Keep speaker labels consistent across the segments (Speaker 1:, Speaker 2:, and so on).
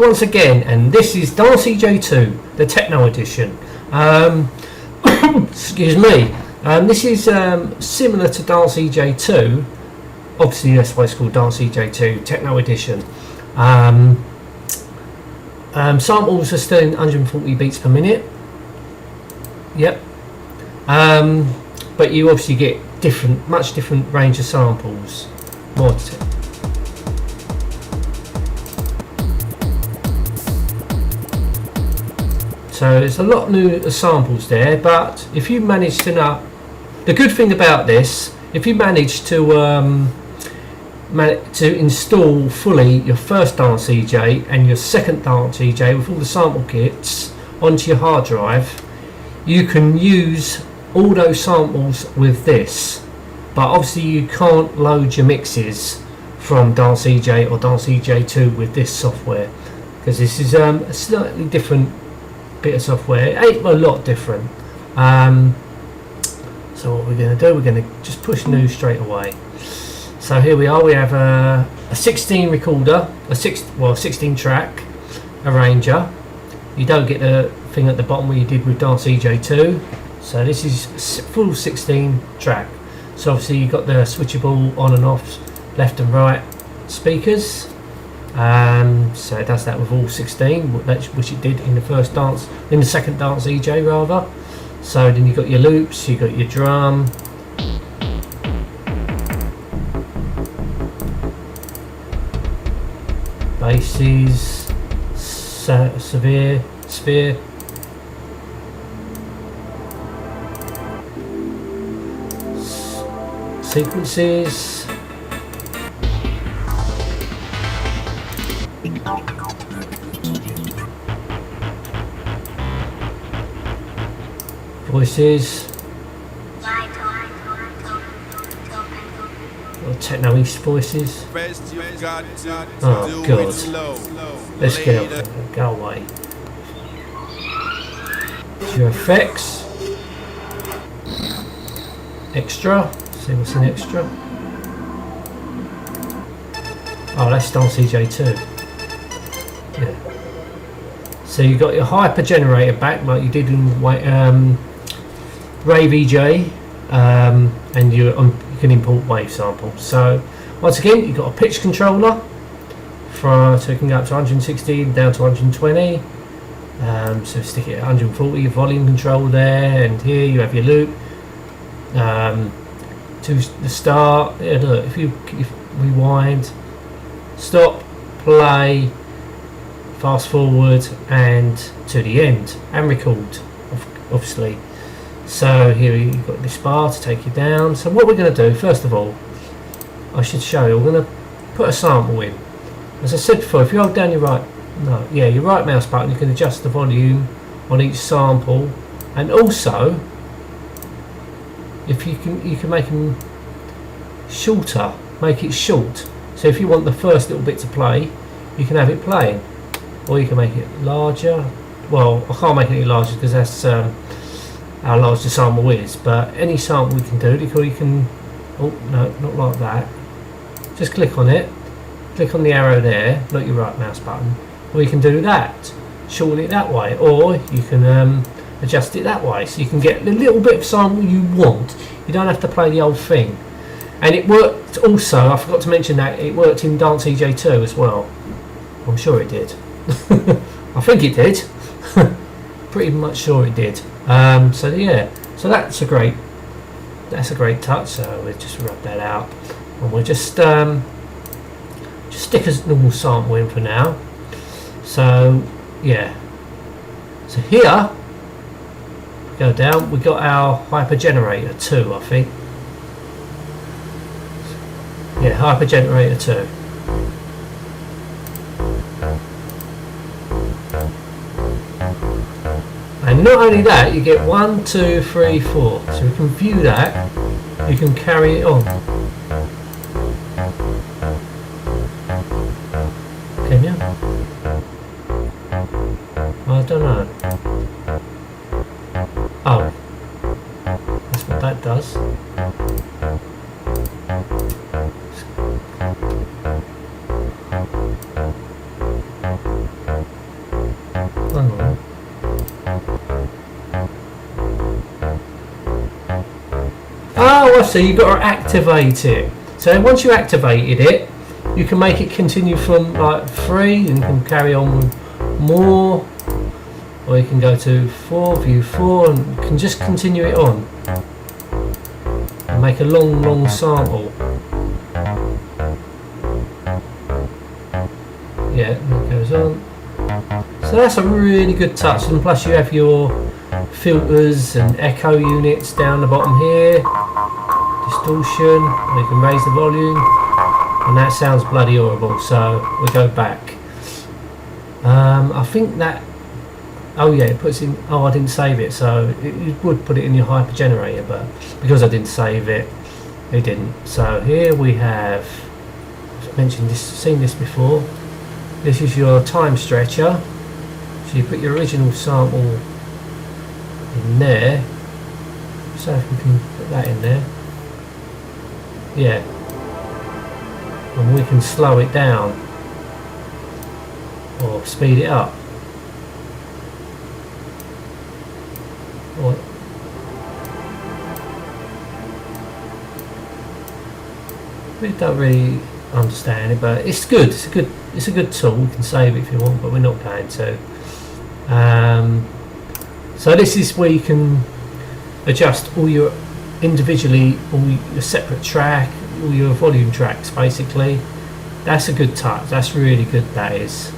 Speaker 1: once again, and this is Dance eJay 2, the Techno Edition. Excuse me. This is similar to Dance eJay 2. Obviously, that's why it's called Dance eJay 2 Techno Edition. Samples are still in 140 beats per minute. Yep. But you obviously get much different range of samples. More. So there's a lot new samples there, but if you manage to the good thing about this, if you manage to install fully your first Dance eJay and your second Dance eJay with all the sample kits onto your hard drive, you can use all those samples with this. But obviously you can't load your mixes from Dance eJay or Dance eJay 2 with this software, because this is a slightly different bit of software. It ain't a lot different. So what we're going to do, we're going to just push new straight away. So here we are, we have a 16 recorder, 16 track arranger. You don't get the thing at the bottom where you did with Dance eJay 2. So this is full 16 track. So obviously you've got the switchable on and off, left and right speakers. So it does that with all 16, which it did in the second Dance eJay rather. So then you've got your loops, you've got your drum, basses, sphere, sequences, voices, or Techno East voices. Oh god, let's get up there. Go away. Your effects, extra. See what's in extra. Oh, that's Dance eJay 2. Yeah. So you got your hyper generator back like you did in Rave eJay, and you can import wave samples. So once again, you've got a pitch controller so you can go up to 160 down to 120. So stick it at 140. Your volume control there, and here you have your loop. To the start, look, if you rewind, stop, play, fast forward, and to the end, and record, obviously. So here you've got this bar to take you down. So what we're going to do, first of all, I should show you, we're going to put a sample in. As I said before, if you hold down your right mouse button, you can adjust the volume on each sample, and also if you can make them shorter, make it short. So if you want the first little bit to play, you can have it playing, or you can make it larger. Well, I can't make it any larger because that's how large the sample is, but any sample we can do, or you can, oh no, not like that, just click on it, click on the arrow there, not your right mouse button, or you can do that, shorten it that way, or you can adjust it that way, so you can get the little bit of sample you want. You don't have to play the whole thing. And it worked also, I forgot to mention that, it worked in Dance eJay 2 as well. I'm sure it did. I think it did. Pretty much sure it did. So yeah, so that's a great touch. So we'll just rub that out, and we'll just stick a normal sample in for now. So yeah, so here go down, we got our hyper generator 2, I think. Yeah, hyper generator 2. And not only that, you get 1, 2, 3, 4. So we can view that. You can carry it on. Can you? I don't know. Oh, that's what that does. so you've got to activate it. So once you activated it, you can make it continue from like 3 and you can carry on with more, or you can go to 4, view 4, and you can just continue it on and make a long sample. Yeah, it goes on. So that's a really good touch, and plus you have your filters and echo units down the bottom here, distortion, you can raise the volume, and that sounds bloody horrible, so we go back. I think that, oh yeah, it puts in, oh I didn't save it, so it would put it in your hyper generator, but because I didn't save it, it didn't. So here we have, I've mentioned this, seen this before, this is your time stretcher, so you put your original sample in there, so if we can put that in there, yeah, and we can slow it down or speed it up, or we don't really understand it, but it's good. It's a good tool. You can save it if you want, but we're not planning to. So this is where you can adjust all your individually, all your separate track, all your volume tracks basically. That's a good touch. That's really good. That is.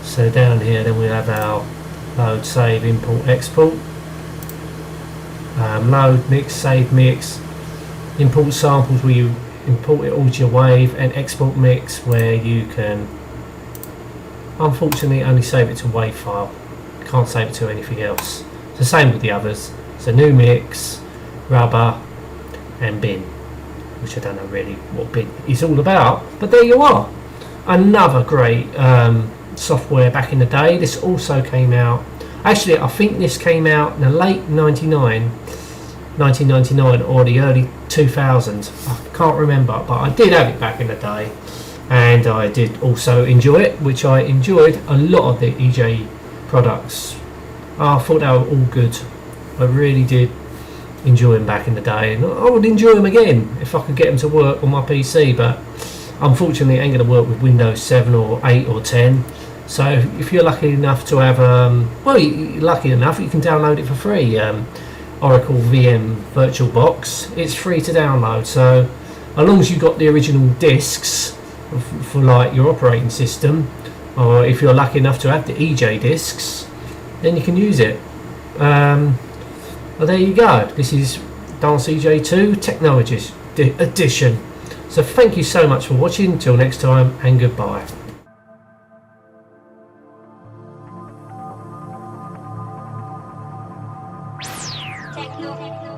Speaker 1: So down here, then we have our load, save, import, export. Load, mix, save, mix. Import samples where you import it all to your wave, and export mix where you can unfortunately only save it to a wave file, can't save it to anything else. It's the same with the others. So new mix, rubber and bin, which I don't know really what bin is all about, but there you are. Another great software back in the day. This also came out, actually I think this came out in the late 1999 or the early 2000s, I can't remember, but I did have it back in the day, and I did also enjoy it, which I enjoyed a lot of the eJay products. I thought they were all good. I really did enjoy them back in the day, and I would enjoy them again if I could get them to work on my PC, but unfortunately it ain't going to work with Windows 7 or 8 or 10. So if you're lucky enough to have, well, you're lucky enough, you can download it for free. Oracle VM VirtualBox, it's free to download, so as long as you've got the original discs for like your operating system, or if you're lucky enough to have the eJay discs, then you can use it. Well, there you go. This is Dance eJay 2 Techno Edition. So thank you so much for watching. Until next time, and goodbye.
Speaker 2: Techno.